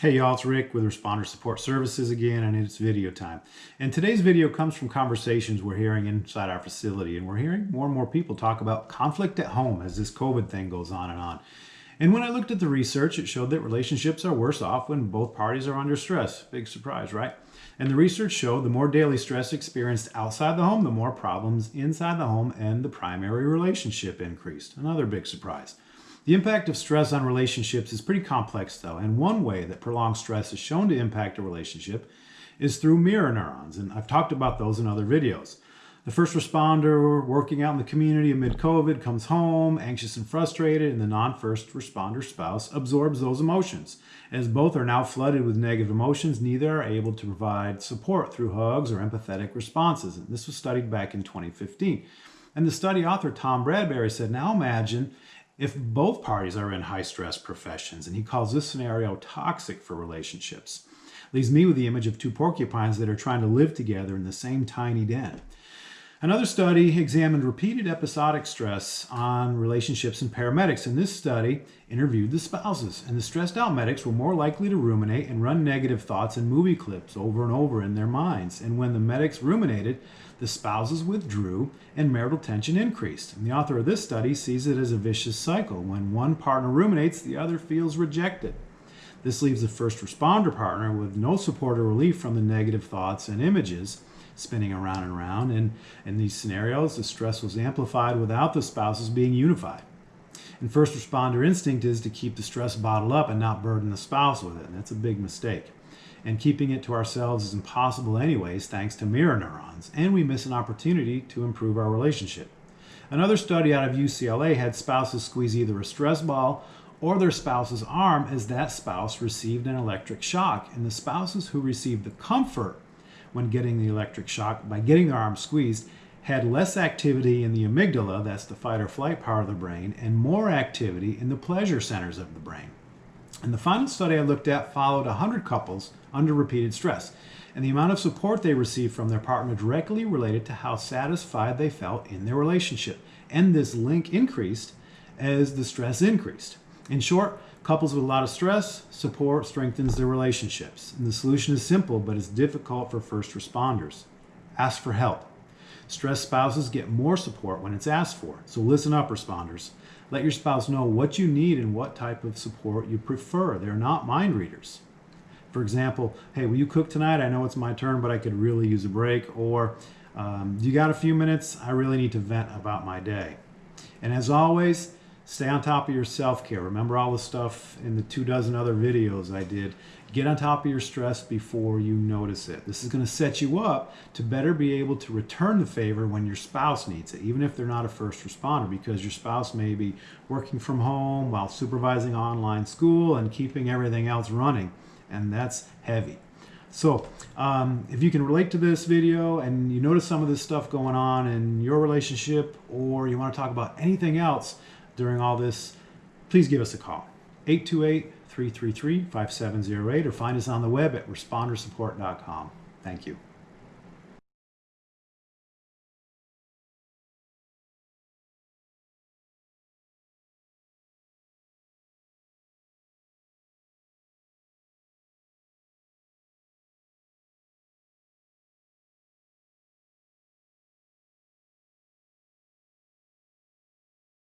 Hey y'all, it's Rick with Responder Support Services again, and it's video time. And today's video comes from conversations we're hearing inside our facility, and we're hearing more and more people talk about conflict at home as this COVID thing goes on and on. And when I looked at the research, it showed that relationships are worse off when both parties are under stress. Big surprise, right? And the research showed the more daily stress experienced outside the home, the more problems inside the home and the primary relationship increased. Another big surprise. The impact of stress on relationships is pretty complex though, and one way that prolonged stress is shown to impact a relationship is through mirror neurons, and I've talked about those in other videos. The first responder working out in the community amid COVID comes home anxious and frustrated, and the non-first responder spouse absorbs those emotions. As both are now flooded with negative emotions, neither are able to provide support through hugs or empathetic responses. And this was studied back in 2015. And the study author, Tom Bradbury, said, now imagine if both parties are in high-stress professions, and he calls this scenario toxic for relationships. Leaves me with the image of two porcupines that are trying to live together in the same tiny den. Another study examined repeated episodic stress on relationships and paramedics, and this study interviewed the spouses. And the stressed out medics were more likely to ruminate and run negative thoughts and movie clips over and over in their minds. And when the medics ruminated, the spouses withdrew and marital tension increased. And the author of this study sees it as a vicious cycle. When one partner ruminates, the other feels rejected. This leaves the first responder partner with no support or relief from the negative thoughts and images spinning around and around. And in these scenarios, the stress was amplified without the spouses being unified. And first responder instinct is to keep the stress bottled up and not burden the spouse with it. And that's a big mistake. And keeping it to ourselves is impossible anyways, thanks to mirror neurons. And we miss an opportunity to improve our relationship. Another study out of UCLA had spouses squeeze either a stress ball or their spouse's arm as that spouse received an electric shock. And the spouses who received the comfort when getting the electric shock by getting their arm squeezed had less activity in the amygdala, that's the fight or flight part of the brain, and more activity in the pleasure centers of the brain. And the final study I looked at followed 100 couples under repeated stress, and the amount of support they received from their partner directly related to how satisfied they felt in their relationship. And this link increased as the stress increased. In short, couples with a lot of stress, support strengthens their relationships. And the solution is simple, but it's difficult for first responders. Ask for help. Stressed spouses get more support when it's asked for. So listen up, responders. Let your spouse know what you need and what type of support you prefer. They're not mind readers. For example, hey, will you cook tonight? I know it's my turn, but I could really use a break. Or, you got a few minutes? I really need to vent about my day. And as always, stay on top of your self-care. Remember all the stuff in the 24 other videos I did. Get on top of your stress before you notice it. This is going to set you up to better be able to return the favor when your spouse needs it, even if they're not a first responder, because your spouse may be working from home while supervising online school and keeping everything else running, and that's heavy. So if you can relate to this video and you notice some of this stuff going on in your relationship, or you want to talk about anything else during all this, please give us a call. 828-333-5708, or find us on the web at respondersupport.com. Thank you.